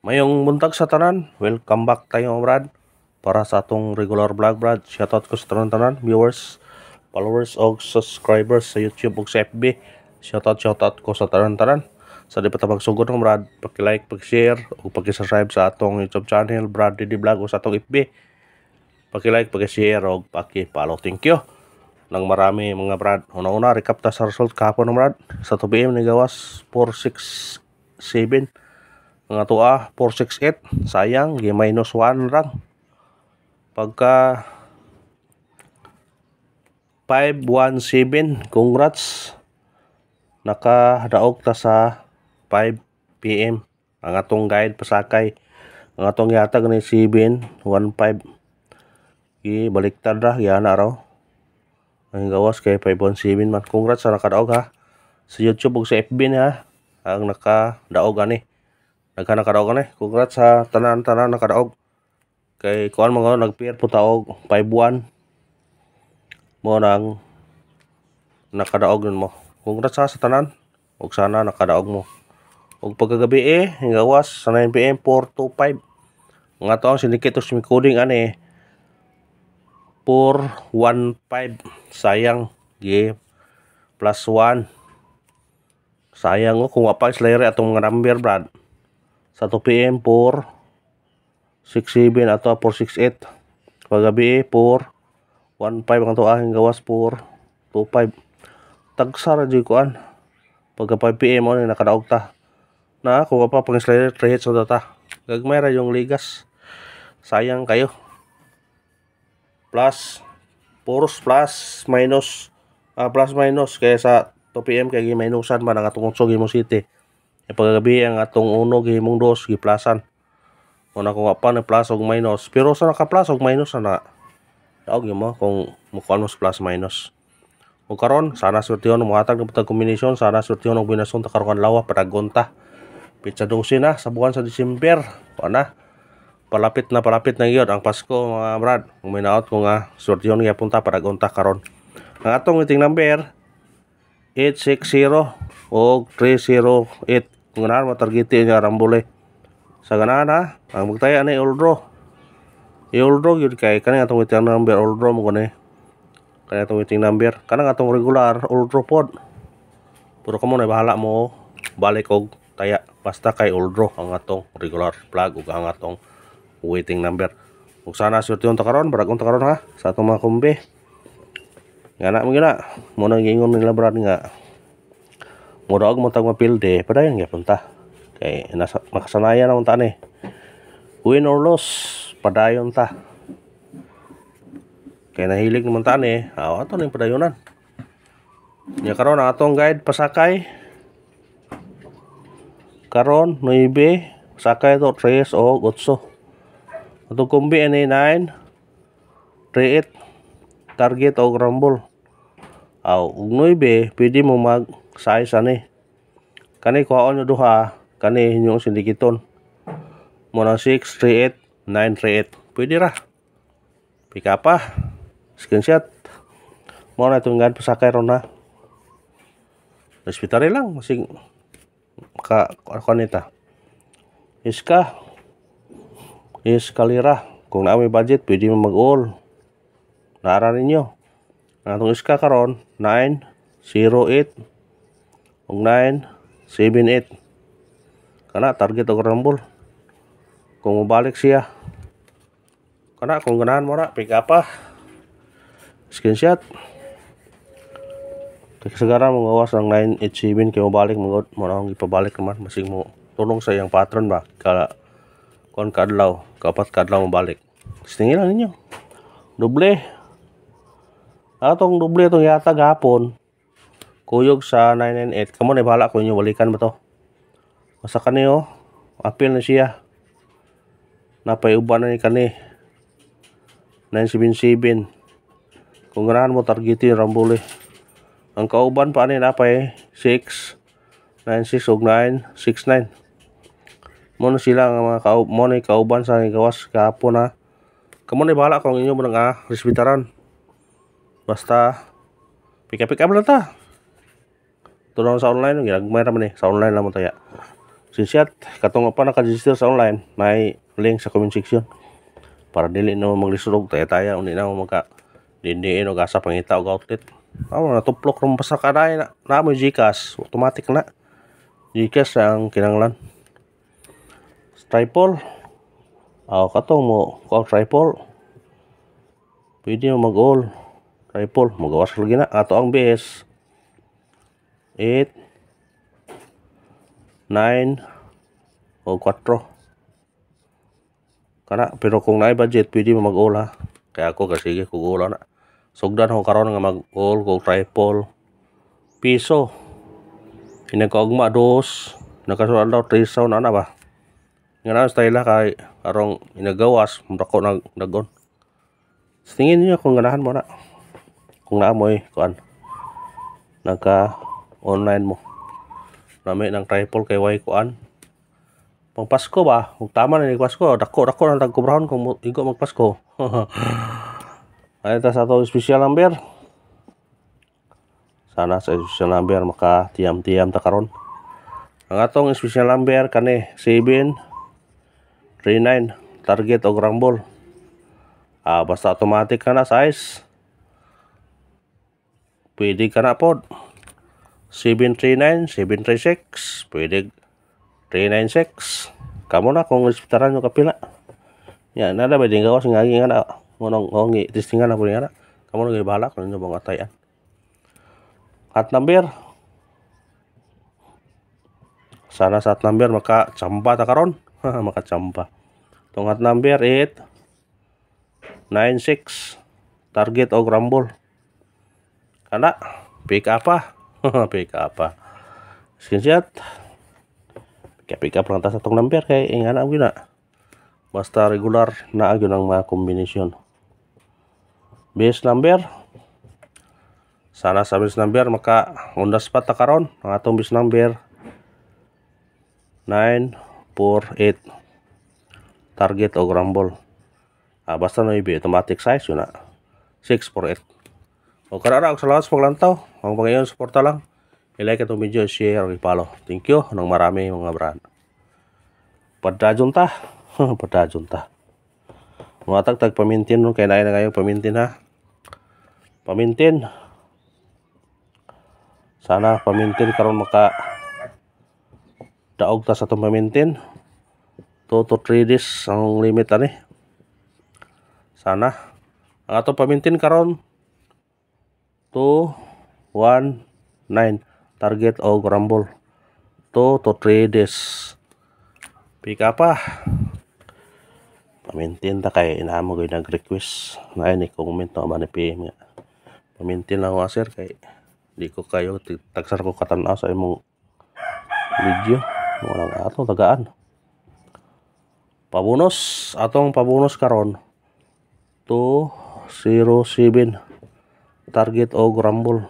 Mayong buntag sa tanan, welcome back tayo Brad para sa atong regular vlog Brad. Shoutout ko sa tanan viewers, followers o subscribers sa YouTube ug sa FB. Shoutout ko sa tanan. Sa di pa ta magsugod ng Brad, paki-like, paki-share ug paki-subscribe sa atong YouTube channel Brad Didi Vlog o sa atong FB. Paki-like, paki-share ug paki-follow. Thank you. Nang marami mga Brad. Una-una recap ta sa result kahapon Brad. Sa 2 PM ni gawas 467. Mga tuwa 468, sayang gi -1 rang. Pagka 517, congrats, nakadaog ta sa 5 PM ang atong guide pasakay. Ang atong yatag ni 715 gi baliktad ra yana raw ang gawas kay 517 man. Congrats sa nakadaog ha sa YouTube ug sa FB niya ang nakadaog ani. Nakadaog ni. Congrats sa tanan nakadaog. Kay kuan mga nagpair po taog 51 mo nang nakadaog mo. Congrats sa tanan ug sana nakadaog mo. Ug pagkagabi gawas sa 9 PM 425. Nga to ang syndicate of coding ani 415. Sayang gi +1. Sayang kung wapa slayer atong mga number Brad. Sa 2 PM 467 ato 468. Paggabi 415 ang tuahing gawas 425. Tagsara jud kuan. Pagka 5 PM mo ni nakadaog ta. Na kung pa pang slayer 3 hits sa data. Gagmay ra yung ligas. Sayang kayo. Plus minus kaya sa 2 PM kay minusan man ang atong unsog imong city. E paggabi ang atong uno gihimong 2 giplasan. Una ko nga pa na plus og minus, pero sa naka plus og minus na daog mo kung mukuan mo plus minus. O karon sana swertehon mo hatag ng putag combination, sana swertehon og binason ta karon lawa para gonta. Pitsa 12 na sa buwan sa December. Ana palapit na gyud ang Pasko mga Brad. Kung may naot ko nga swertehon gyapon ta para gonta karon. Ang atong meeting number 860 o 308. Kung ganahan matargete niya rambole. Sa ganahan ha, ang magtaya na i-oldro. I-oldro yun kay kanang atong waiting number, oldro mo kani. Kanang atong waiting number. Kanang atong regular, oldro pod. Pero kamo na bahala mo balik og taya. Basta kay oldro ang atong regular plug ug ang atong waiting number. Ug sana swertehon ta karon, baragong ta karon ha sa atong mga kumbi. Ngana mo gina, mo nang gingon nila Brad nga murag mo tag mapilde, padayon gyapon ta. Kay nasa makasanayan naman ta ni. Win or loss, padayon ta. Kay nahilig naman ta ni, ato ning padayonan. Nya karon ang atong guide pasakay. Karon 9, sakay to 3 o 8. Atong kumbi ani 9, 38, target o rumble. Ug 9, pwede mo mag size ani. Kani kuhaon nyo duha, kani inyong sindikiton. Muna 6, 38, 9, 38. Pwede ra. Pika pa. Screenshot. Muna itong gan pasakay ron ha. Hospital lang. Masing kanita. Iskalira. Kung na may budget, pwede mo mag-all. Naara ninyo. Ang iska karon 9, 08, ug 978. Kana target og rumble. Kung mabalik siya. Kana kung ganahan mo ra pick up pa. Screenshot. Kasagaran mo gawas ang 987 kay mabalik mo ang ipabalik naman masing mo tulong sa iyang pattern ba kon kadlaw, kapat kadlaw mabalik. Tingin lang ninyo. Doble. Atong doble itong yatag hapon. Kuyog sa 998. Kamo na bahala kung inyo balikan ba to. Masa kaniyo, appeal na siya. Napayuban na ni kani. 977. Kung ganahan mo targetin rambule. Ang kauban pa ni napay 6, 96 ug 969. Mo sila nga mga kauban sa gawas kahapon ha. Kamo na bahala kung inyo mo nga resbitaran. Basta pika-pika lang ta. Tulong sa online, ginagmay ra man sa online lang mo taya. screenshot katong pa naka-register sa online, may link sa comment section para dili na maglisod taya uni na maka dindiin og asa pangita og outlet. Na tuplok ron basta kanay na mo GCash, automatic na GCash ang kinahanglan. Tripod katong mo tripod pwede mo mag-all tripod magawas lagi na ato ang base 8 9 o 4 kana, pero kung naay budget pwede mo mag-all ha, kaya ako sige kug-all na sugdan ko karon nga mag-all ko tripod piso kinakaugma 2 nakasulat daw 3 sound ana ba nga na style kay arong inagawas dako nag dagon. Tingin niyo kung ganahan mo na kung naamoy kuan nagka online mo nami ng tripod kay way kuan pang Pasko ba ug tama na ni Pasko dako na tagkubrahon kung igo mag Pasko. Ay ta sa ato special number, sana sa special number maka tiam-tiam ta karon. Ang atong special number kani 739 target og rumble. Basta automatic ka na size. Pwede ka na pod 739, 736, pwede 396. Kamo na kung respetaran nyo kapila. Yan, nada ba din gawas nga nga na ngonong testingan na po nga na. Kamo na bahala kung nyo mga tayan. At number. Sana sa at number maka-chamba ta karon. Maka-chamba. Tong at number 896 target og rumble. Kana pick up pa. Pick up pa. Screenshot. Pick up lang ta sa tong number kay ingana gyud na. Basta regular na gyud ang mga kombinasyon. Base number. Sana sa base number maka on the spot ta karon ang atong base number 948 target og rumble. Basta no ibi automatic size yun na 648. O karara og salamat sa paglantaw. Ang pangayon suporta lang. I-like itong video, share, o i-follow. Thank you ng marami mga brand. Padajon ta. Padajon ta. Mga tagtag pamintin nun. Kaya na ngayon pamintin ha. Pamintin. Sana pamintin karon maka daog ta sa itong pamintin. 2 to 3 days ang limit ani. Sana. Ang atong pamintin karon 219 target og rumble 2 to 3 days. Pick up pa. Pamintin ta kay inaamo gyud nag-request na ni comment no man ni PM nga. Pamintin lang ako sir kay di ko kayo tagsar ko katan-aw sa imong video. Walang ato tagaan. Pabunos atong pabunos karon 207 target og rumble.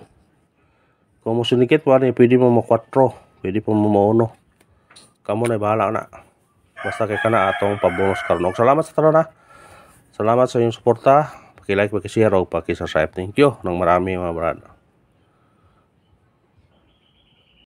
Kung mo sinikit pa ni pwede mo ma-4, pwede po mo ma-1. Kamo na bahala na. Basta kay kana atong pabonus karon. Salamat sa tanan ha. Salamat sa inyong suporta. Paki-like, paki-share ug paki-subscribe. Thank you nang marami mga brad.